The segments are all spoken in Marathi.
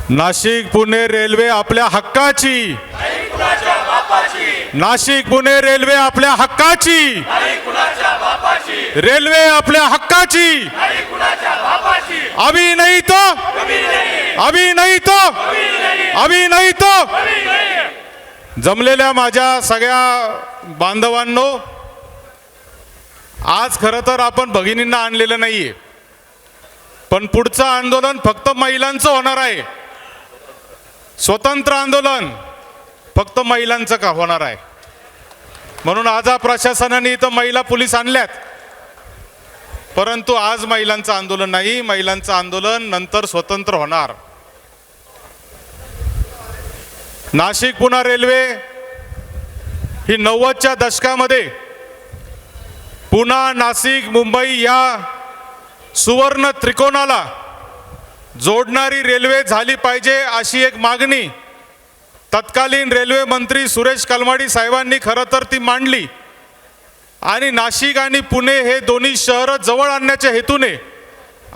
नाशिक पुणे रेल्वे आपल्या हक्काची, नाशिक पुणे रेल्वे आपल्या हक्काची, रेल्वे आपल्या हक्काची, अभी नहीं तो, अभी नहीं तो, अभी नहीं तो। जमलेल्या माझ्या सगळ्या बांधवांनो, आज खरं तर आपण भगिनींना आणलेलं नाहीये, पण पुढचं आंदोलन फक्त महिलांचं होणार आहे। स्वतंत्र आंदोलन फक्त महिलांचं का होणार आहे, म्हणून आज प्रशासनाने इथं महिला पोलीस आणल्यात, परंतु आज महिलांचं आंदोलन नाही, महिलांचं आंदोलन नंतर स्वतंत्र होणार। नाशिक पुणे रेल्वे ही 90च्या दशकामध्ये पुणे नाशिक मुंबई या सुवर्ण त्रिकोणाला जोडणारी रेल्वे झाली पाहिजे अशी एक मागणी तत्कालीन रेल्वे मंत्री सुरेश कलमाडी साहेबांनी खरं तर ती मांडली आणि नाशिक आणि पुणे हे दोन्ही शहर जवळ आणण्याच्या हेतूने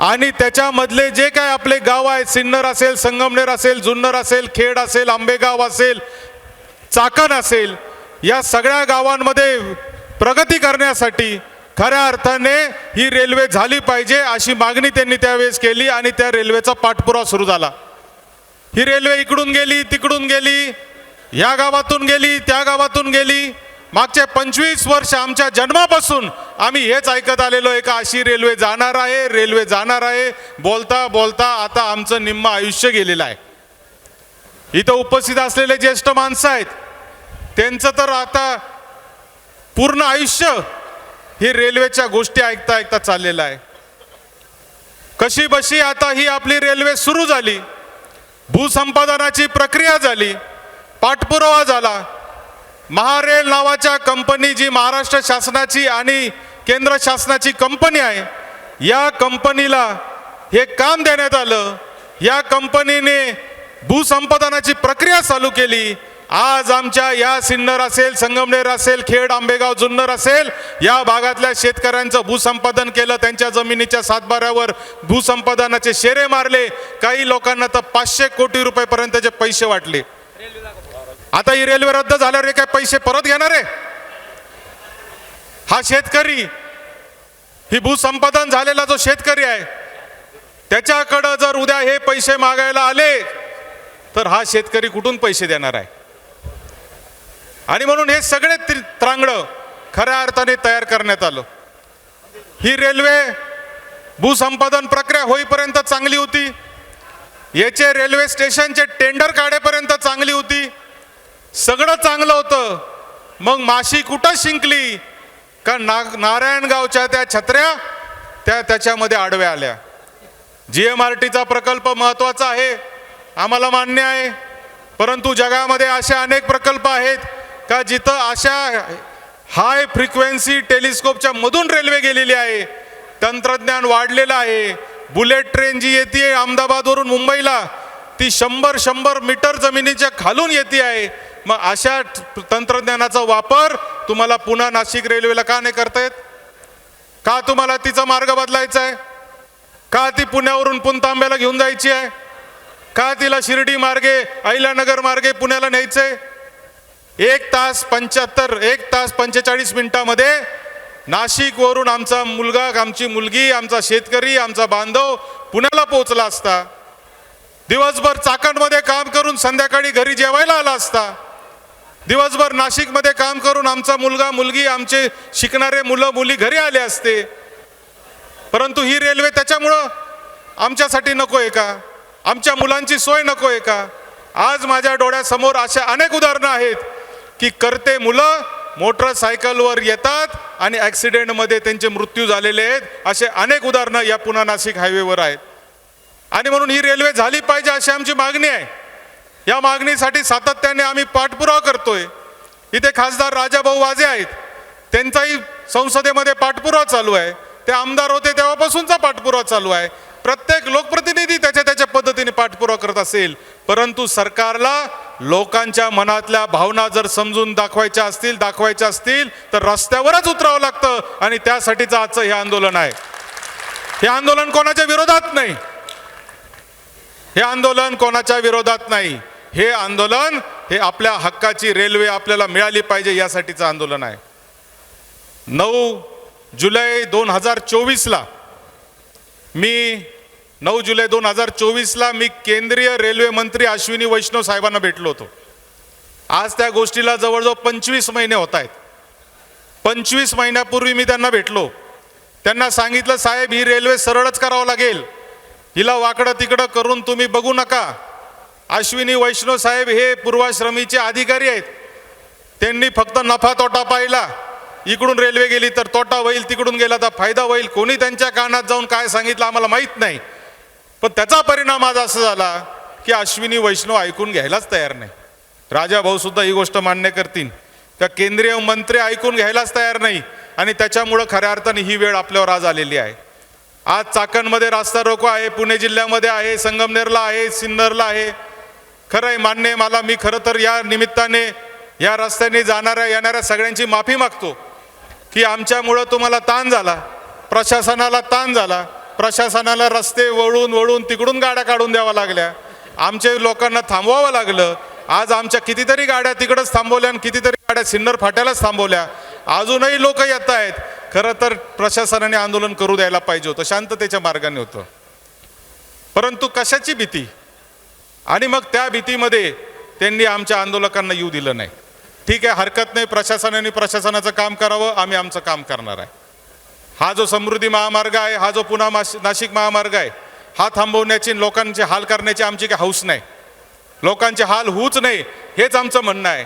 आणि त्याच्यामधले जे काय आपले गाव आहेत, सिन्नर असेल, संगमनेर असेल, जुन्नर असेल, खेड असेल, आंबेगाव असेल, चाकण असेल, या सगळ्या गावांमध्ये प्रगती करण्यासाठी खऱ्या अर्थाने ही रेल्वे झाली पाहिजे अशी मागणी त्यांनी त्यावेळेस केली आणि त्या रेल्वेचा पाठपुरावा सुरू झाला। ही रेल्वे इकडून गेली, तिकडून गेली, या गावातून गेली, त्या गावातून गेली। मागचे 25 वर्ष आमच्या जन्मापासून आम्ही हेच ऐकत आलेलो आहे का अशी रेल्वे जाणार आहे, रेल्वे जाणार आहे। बोलता बोलता आता आमचं निम्म आयुष्य गेलेलं आहे। इथं उपस्थित असलेले ज्येष्ठ माणसं आहेत, त्यांचं तर आता पूर्ण आयुष्य ही रेल्वेच्या गोष्टी ऐकता ऐकता चाललेलं आहे। कशी बशी आता ही आपली रेल्वे सुरू झाली, भूसंपादनाची प्रक्रिया झाली, पाठपुरावा झाला। महारेल नावाच्या कंपनी जी महाराष्ट्र शासनाची आणि केंद्र शासनाची कंपनी आहे, या कंपनीला हे काम देण्यात आलं। या कंपनीने भूसंपादनाची प्रक्रिया चालू केली। आज आमच्या या सिन्नर असेल, संगमनेर असेल, खेड, आंबेगाव, जुन्नर असेल, या भागातल्या शेतकऱ्यांचं भूसंपादन केलं, त्यांच्या जमिनीच्या सातबाऱ्यावर भूसंपादनाचे शेरे मारले। काही लोकांना तर 500 कोटी रुपयापर्यंतचे पैसे वाटले। आता ही रेल्वे रद्द झाल्यावर हे काय पैसे परत घेणार आहे? हा शेतकरी, ही भूसंपादन झालेला जो शेतकरी आहे, त्याच्याकडे जर उद्या हे पैसे मागायला आले तर हा शेतकरी कुठून पैसे देणार आहे? आणि म्हणून हे सगळे त्रांगडं खऱ्या अर्थाने तयार करण्यात आलं। ही रेल्वे भूसंपादन प्रक्रिया होईपर्यंत चांगली होती, याचे रेल्वे स्टेशनचे टेंडर काढेपर्यंत चांगली होती, सगळं चांगलं होतं। मग माशी कुठं शिंकली का नारायणगावच्या त्या छत्र्या त्याच्यामध्ये आडव्या आल्या। GMRTचा प्रकल्प महत्त्वाचा आहे, आम्हाला मान्य आहे, परंतु जगामध्ये असे अनेक प्रकल्प आहेत का जिथं अशा हाय फ्रिक्वेन्सी टेलिस्कोपच्या मधून रेल्वे गेलेली आहे, तंत्रज्ञान वाढलेलं आहे। बुलेट ट्रेन जी येते अहमदाबादवरून मुंबईला, ती 100 मीटर जमिनीच्या खालून येते आहे। मग अशा तंत्रज्ञानाचा वापर तुम्हाला पुणे नाशिक रेल्वेला का नाही करता येत? का तुम्हाला तिचा मार्ग बदलायचा आहे? का ती पुण्यावरून पुणतांब्याला घेऊन जायची आहे? का तिला शिर्डी मार्गे, अहिल्यानगर मार्गे पुण्याला न्यायचंय? 1 तास 45 मिनिटामध्ये नाशिकवरून आमचा मुलगा, आमची मुलगी, आमचा शेतकरी, आमचा बांधव पुण्याला पोहोचला असता। दिवसभर चाकणमध्ये काम करून संध्याकाळी घरी जेवायला आला असता। दिवसभर नाशिकमध्ये काम करून आमचा मुलगा, मुलगी, आमचे शिकणारे मुलं मुली घरी आले असते। परंतु ही रेल्वे त्याच्यामुळं आमच्यासाठी नको आहे का? आमच्या मुलांची सोय नको आहे का? आज माझ्या डोळ्यासमोर अशा अनेक उदाहरणं आहेत की करते मुलं मोटरसायकलवर येतात आणि ॲक्सिडेंटमध्ये त्यांचे मृत्यू झालेले आहेत। असे अनेक उदाहरणं या पुणे नाशिक हायवेवर आहेत। आणि म्हणून ही रेल्वे झाली पाहिजे अशी आमची मागणी आहे। या मागणीसाठी सातत्याने आम्ही पाठपुरावा करतोय। इथे खासदार राजाभाऊ वाजे आहेत, त्यांचाही संसदेमध्ये पाठपुरावा चालू आहे। ते आमदार होते तेव्हापासूनचा पाठपुरावा चालू आहे। प्रत्येक लोकप्रतिनिधी त्याच्या पद्धतीने पाठपुरावा करत असेल, परंतु सरकारला लोकांच्या मनातल्या भावना जर समजून दाखवायच्या असतील तर रस्त्यावरच उतरावं लागतं आणि त्यासाठीचं आजचं हे आंदोलन आहे। हे आंदोलन कोणाच्या विरोधात नाही, हे आंदोलन कोणाच्या विरोधात नाही, हे आंदोलन हे आपल्या हक्काची रेल्वे आपल्याला मिळाली पाहिजे यासाठीचं आंदोलन आहे. 9 जुलै 2024ला मी 9 जुलै 2024ला मी केंद्रीय रेल्वे मंत्री अश्विनी वैष्णव साहेबांना भेटलो होतो. आज त्या गोष्टीला जवळजवळ 25 महिने होत आहेत. 25 महिन्यापूर्वी मी त्यांना भेटलो. त्यांना सांगितलं, साहेब ही रेल्वे सरळच करावं लागेल, हिला वाकडं तिकडं करून तुम्ही बघू नका. अश्विनी वैष्णव साहेब हे पूर्वाश्रमीचे अधिकारी आहेत. त्यांनी फक्त नफा तोटा पाहिला. इकडून रेल्वे गेली तर तोटा होईल, तिकडून गेला तर फायदा होईल. कोणी त्यांच्या कानात जाऊन काय सांगितलं आम्हाला माहीत नाही. पण त्याचा परिणाम आज असा झाला की अश्विनी वैष्णव ऐकून घ्यायलाच तयार नाही. राजा भाऊ सुद्धा ही गोष्ट मान्य करतील का केंद्रीय मंत्री ऐकून घ्यायलाच तयार नाही. आणि त्याच्यामुळं खऱ्या अर्थाने ही वेळ आपल्यावर आज आलेली आहे. आज चाकणमध्ये रास्ता रोको आहे, पुणे जिल्ह्यामध्ये आहे, संगमनेरला आहे, सिन्नरला आहे. खरं आहे, मान्य आहे मला. मी खरं तर या निमित्ताने या रस्त्याने जाणाऱ्या येणाऱ्या सगळ्यांची माफी मागतो की आमच्यामुळं तुम्हाला ताण झाला, प्रशासनाला ताण झाला. प्रशासनाला रस्ते वळून वळून तिकडून गाड्या काढून द्याव्या लागल्या, आमच्या लोकांना थांबवावं लागलं. आज आमच्या कितीतरी गाड्या तिकडंच थांबवल्या आणि कितीतरी गाड्या सिन्नर फाट्यालाच थांबवल्या. अजूनही लोक येत आहेत. खरं तर प्रशासनाने आंदोलन करू द्यायला पाहिजे होतं, शांततेच्या मार्गाने होतं. परंतु कशाची भीती, आणि मग त्या भीतीमध्ये त्यांनी आमच्या आंदोलकांना येऊ दिलं नाही. ठीक आहे, हरकत नाही, प्रशासनाने प्रशासनाचं काम करावं, आम्ही आमचं काम करणार आहे. हा जो समृद्धी महामार्ग आहे, हा जो पुणे नाशिक महामार्ग आहे, हा थांबवण्याची लोकांचे हाल करण्याची आमची काही हौस नाही. लोकांचे हाल होऊच नाही हेच आमचं म्हणणं आहे.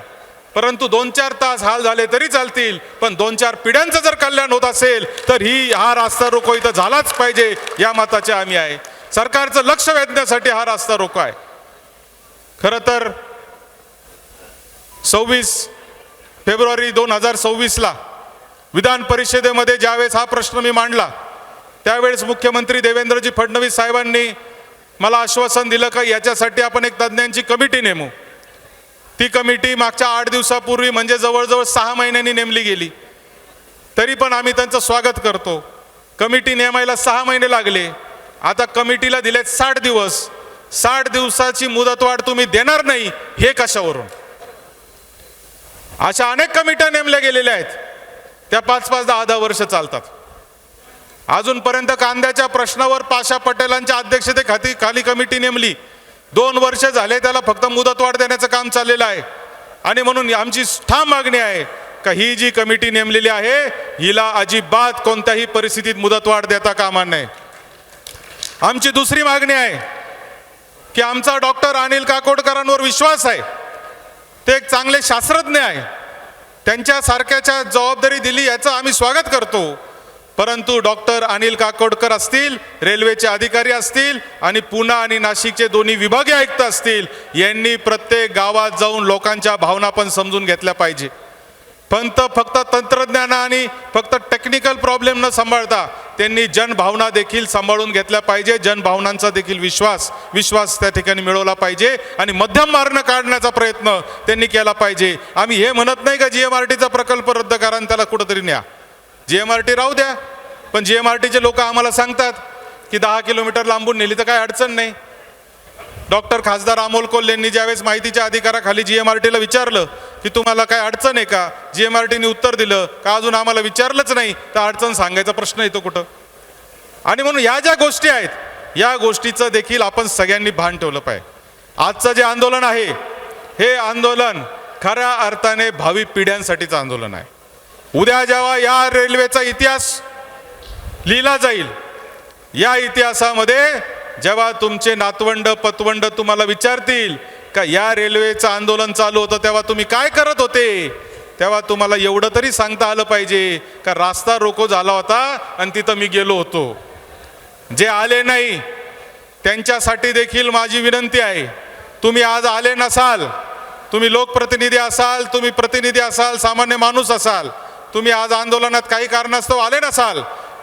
परंतु 2-4 तास हाल झाले तरी चालतील, पण 2-4 पिढ्यांचं जर कल्याण होत असेल तर हा रास्ता रोको इथं झालाच पाहिजे या मताचे आम्ही आहे. सरकारचं लक्ष वेधण्यासाठी हा रास्ता रोको आहे. खरं तर 26 फेब्रुवारी 2026ला विधान परिषदेमध्ये ज्यावेळेस हा प्रश्न मी मांडला, त्यावेळेस मुख्यमंत्री देवेंद्रजी फडणवीस साहेबांनी मला आश्वासन दिलं का याच्यासाठी आपण एक तज्ज्ञांची कमिटी नेमू. ती कमिटी मागच्या 8 दिवसापूर्वी म्हणजे जवळजवळ 6 महिन्यांनी नेमली गेली. तरी पण आम्ही त्यांचं स्वागत करतो. कमिटी नेमायला 6 महिने लागले. आता कमिटीला दिलेत 60 दिवस. 60 दिवसाची मुदतवाढ तुम्ही देणार नाही हे कशावरून? अशा अनेक कमिट्या नेमल्या गेलेल्या आहेत, त्या 5-5, 10-10 वर्ष चालतात. अजूनपर्यंत कांद्याच्या प्रश्नावर पाशा पटेलांच्या अध्यक्षतेखाली कमिटी नेमली. 2 वर्ष झाले त्याला फक्त मुदतवाढ देण्याचं काम चाललेलं आहे. आणि म्हणून आमची ठाम मागणी आहे का ही जी कमिटी नेमलेली आहे हिला अजिबात कोणत्याही परिस्थितीत मुदतवाढ देता कामा नये. आमची दुसरी मागणी आहे की आमचा डॉक्टर अनिल काकोडकरांवर विश्वास आहे. ते एक चांगले शास्त्रज्ञ आहे. त्यांच्यासारख्याच्या जबाबदारी दिली याचं आम्ही स्वागत करतो. परंतु डॉक्टर अनिल काकोडकर असतील, रेल्वेचे अधिकारी असतील आणि पुणे आणि नाशिकचे दोन्ही विभागीय आयुक्त असतील, यांनी प्रत्येक गावात जाऊन लोकांच्या भावना पण समजून घेतल्या पाहिजे. फक्त तंत्रज्ञान आणि फक्त टेक्निकल प्रॉब्लेम न सांभाळता त्यांनी जनभावना देखील सांभाळून घेतल्या पाहिजे. जनभावनांचा देखील विश्वास त्या ठिकाणी मिळवला पाहिजे आणि मध्यम मार्ग काढण्याचा प्रयत्न त्यांनी केला पाहिजे. आम्ही हे म्हणत नाही का GMRTचा प्रकल्प रद्द करा आणि त्याला कुठंतरी न्या. GMRT राहू द्या, पण GMRTचे लोक आम्हाला सांगतात की 10 किलोमीटर लांबून नेली तर काय अडचण नाही. डॉक्टर खासदार अमोल कोल्हेंनी ज्यावेळेस माहितीच्या अधिकाराखाली GMRTला विचारलं की तुम्हाला काय अडचण आहे का, GMRTने उत्तर दिलं का अजून आम्हाला विचारलंच नाही, तर अडचण सांगायचा प्रश्न येतो कुठं? आणि म्हणून या ज्या गोष्टी आहेत या गोष्टीचं देखील आपण सगळ्यांनी भान ठेवलं पाहिजे. आजचं जे आंदोलन आहे हे आंदोलन खऱ्या अर्थाने भावी पिढ्यांसाठीचं आंदोलन आहे. उद्या जेव्हा या रेल्वेचा इतिहास लिहिला जाईल, या इतिहासामध्ये जेव्हा तुमचे नातवंड पतवंड तुम्हाला विचारतील का या रेल्वेचं आंदोलन चालू होतं तेव्हा तुम्ही काय करत होते, तेव्हा तुम्हाला एवढं तरी सांगता आलं पाहिजे का रास्ता रोको झाला होता आणि तिथं मी गेलो होतो. जे आले नाही त्यांच्यासाठी देखील माझी विनंती आहे, तुम्ही आज आले नसाल, तुम्ही लोकप्रतिनिधी असाल, तुम्ही प्रतिनिधी असाल, सामान्य माणूस असाल, तुम्ही आज आंदोलनात काही कारणास्तव आले नसाल,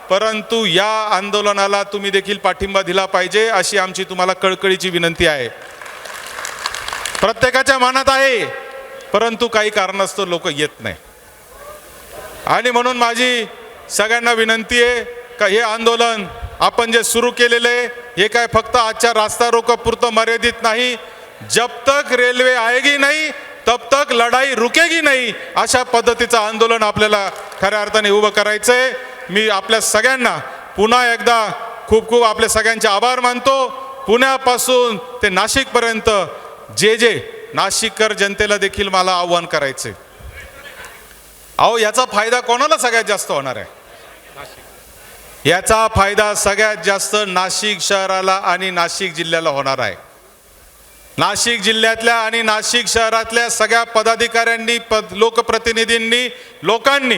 परंतु या आंदोलनाला तुम्ही देखील पाठिंबा दिला पाहिजे अशी आमची तुम्हाला कळकळीची विनंती आहे. प्रत्येकाच्या मनात आहे, परंतु काही कारणास्तव लोक येत नाही. आणि म्हणून माझी सगळ्यांना विनंती आहे का हे आंदोलन आपण जे सुरू केलेले हे काय फक्त आजच्या रास्ता रोको पुरतं मर्यादित नाही. जब तक रेल्वे आएगी नहीं तब तक लढाई रुकेगी नहीं, अशा पद्धतीचं आंदोलन आपल्याला खऱ्या अर्थाने उभं करायचंय. मी आपल्या सगळ्यांना पुन्हा एकदा खूप खूप आपल्या सगळ्यांचे आभार मानतो. पुण्यापासून ते नाशिकपर्यंत जे नाशिककर जनतेला देखील मला आव्हान करायचे. अहो, याचा फायदा कोणाला सगळ्यात जास्त होणार आहे? याचा फायदा सगळ्यात जास्त नाशिक शहराला आणि नाशिक जिल्ह्याला होणार आहे. नाशिक जिल्ह्यातल्या आणि नाशिक शहरातल्या सगळ्या पदाधिकाऱ्यांनी, लोकप्रतिनिधींनी, लोकांनी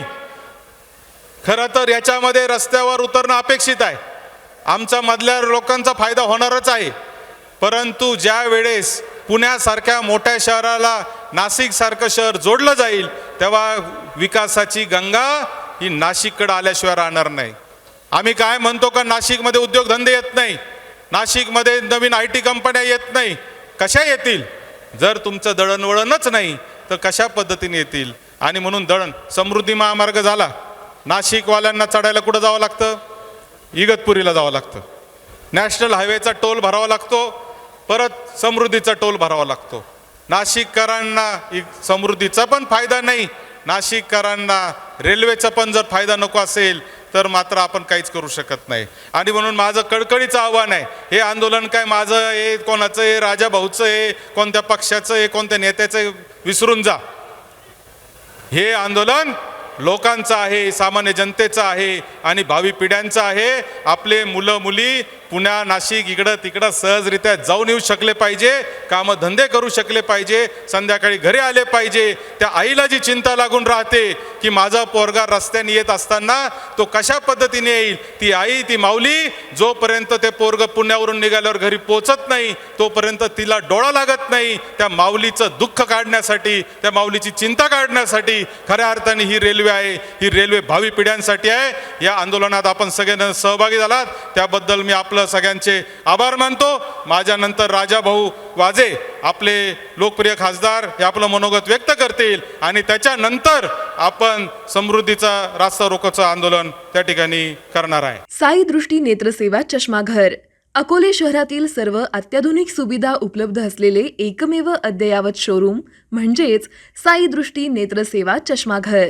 खरं तर याच्यामध्ये रस्त्यावर उतरणं अपेक्षित आहे. आमच्या मधल्या लोकांचा फायदा होणारच आहे. परंतु ज्या वेळेस पुण्यासारख्या मोठ्या शहराला नाशिकसारखं शहर जोडलं जाईल तेव्हा विकासाची गंगा ही नाशिककडे आल्याशिवाय राहणार नाही. आम्ही काय म्हणतो का नाशिकमध्ये उद्योगधंदे येत नाही, नाशिकमध्ये नवीन IT कंपन्या येत नाही. कशा येतील? जर तुमचं दळणवळणच नाही तर कशा पद्धतीने येतील? आणि म्हणून समृद्धी महामार्ग झाला. नाशिकवाल्यांना चढायला कुठं जावं लागतं? इगतपुरीला जावं लागतं. नॅशनल हायवेचा टोल भरावा लागतो, परत समृद्धीचा टोल भरावा लागतो. नाशिककरांना समृद्धीचा पण फायदा नाही, नाशिककरांना रेल्वेचा पण जर फायदा नको असेल तर मात्र आपण काहीच करू शकत नाही. आणि म्हणून माझं कळकळीचं आव्हान आहे, हे आंदोलन काय माझं आहे, कोणाचं आहे, राजा भाऊचं आहे, कोणत्या पक्षाचं आहे, कोणत्या नेत्याचं आहे, विसरून जा. हे आंदोलन लोकांचं आहे, सामान्य जनतेचं आहे आणि भावी पिढ्यांचं आहे. आपले मुलं मुली पुण्या नाशिक इकडं तिकडं सहजरित्या जाऊन येऊ शकले पाहिजे, कामं धंदे करू शकले पाहिजे, संध्याकाळी घरी आले पाहिजे. त्या आईला जी चिंता लागून राहते की माझा पोरगा रस्त्याने येत असताना तो कशा पद्धतीने येईल, ती आई, ती माऊली जोपर्यंत ते पोरग पुण्यावरून निघाल्यावर घरी पोचत नाही तोपर्यंत तिला डोळा लागत नाही. त्या माऊलीचं दुःख काढण्यासाठी, त्या माऊलीची चिंता काढण्यासाठी खऱ्या अर्थाने ही रेल्वे आहे. ही रेल्वे भावी पिढ्यांसाठी आहे. या आंदोलनात आपण सगळ्यांना सहभागी झालात त्याबद्दल मी आपलं सगळ्यांचे आभार मानतो. माझ्यानंतर राजा भाऊ वाजे आपले लोकप्रिय खासदार हे आपलं मनोगत व्यक्त करतील आणि त्याच्यानंतर आपण समृद्धीचा रास्ता रोकोचं आंदोलन त्या ठिकाणी करणार आहे. साई दृष्टी नेत्रसेवा चष्माघर अकोले शहरातील सर्व अत्याधुनिक सुविधा उपलब्ध असलेले एकमेव अद्ययावत शोरूम म्हणजेच साई दृष्टी नेत्रसेवा चष्माघर.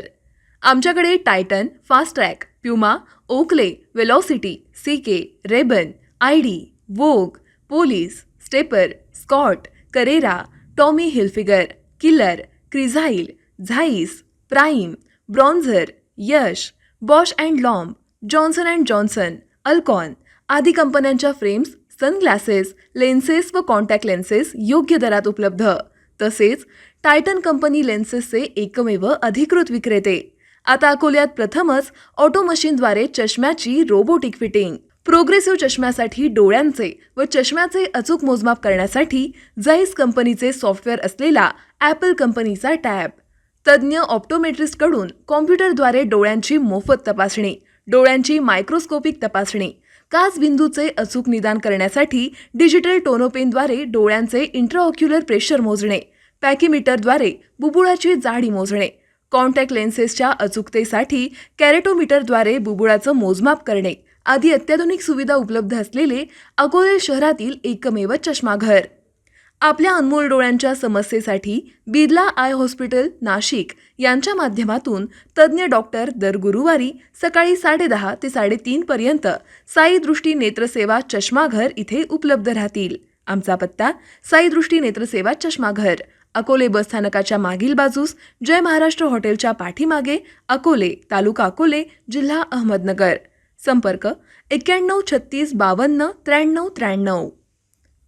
आमच्याकडे Titan, Fastrack, Puma, Oakley, Velocity, CK, RayBan, ID, Vogue, Police, Stepper, Scott, Carrera, Tommy Hilfiger, Killer, Crizal, Zeiss, Prime, Bronzer, Yash, Bausch and Lomb, Johnson and Johnson, Alcon आदी कंपन्यांच्या फ्रेम्स, सनग्लासेस, लेन्सेस व कॉन्टॅक्ट लेन्सेस योग्य दरात उपलब्ध. तसेच टायटन कंपनी लेन्सेसचे एकमेव अधिकृत विक्रेते. आता अकोल्यात प्रथमच ऑटो मशीनद्वारे चष्म्याची रोबोटिक फिटिंग. प्रोग्रेसिव्ह चष्म्यासाठी डोळ्यांचे व चष्म्याचे अचूक मोजमाप करण्यासाठी जाईस कंपनीचे सॉफ्टवेअर असलेला ॲपल कंपनीचा टॅब. तज्ज्ञ ऑप्टोमेट्रिस्टकडून कॉम्प्युटरद्वारे डोळ्यांची मोफत तपासणी, डोळ्यांची मायक्रोस्कोपिक तपासणी, काच बिंदूचे अचूक निदान करण्यासाठी डिजिटल टोनोपेनद्वारे डोळ्यांचे इंट्राऑक्युलर प्रेशर मोजणे, पॅकीमीटरद्वारे बुबुळाची जाडी मोजणे, कॉन्टॅक्ट लेन्सेसच्या अचूकतेसाठी कॅरेटोमीटरद्वारे बुबुळाचं मोजमाप करणे आदी अत्याधुनिक सुविधा उपलब्ध असलेले अकोले शहरातील एकमेव चष्माघर. आपल्या अनमोल डोळ्यांच्या समस्येसाठी बिर्ला आय हॉस्पिटल नाशिक यांच्या माध्यमातून तज्ज्ञ डॉक्टर दर गुरुवारी सकाळी 10:30 ते 3:30 पर्यंत साई दृष्टी नेत्रसेवा चष्माघर इथे उपलब्ध राहतील. आमचा पत्ता साई दृष्टी नेत्रसेवा चष्माघर, अकोले बसस्थानकाच्या मागील बाजूस, जय महाराष्ट्र हॉटेलच्या पाठीमागे, अकोले, तालुका अकोले, जिल्हा अहमदनगर. संपर्क 91 36 52 93 93.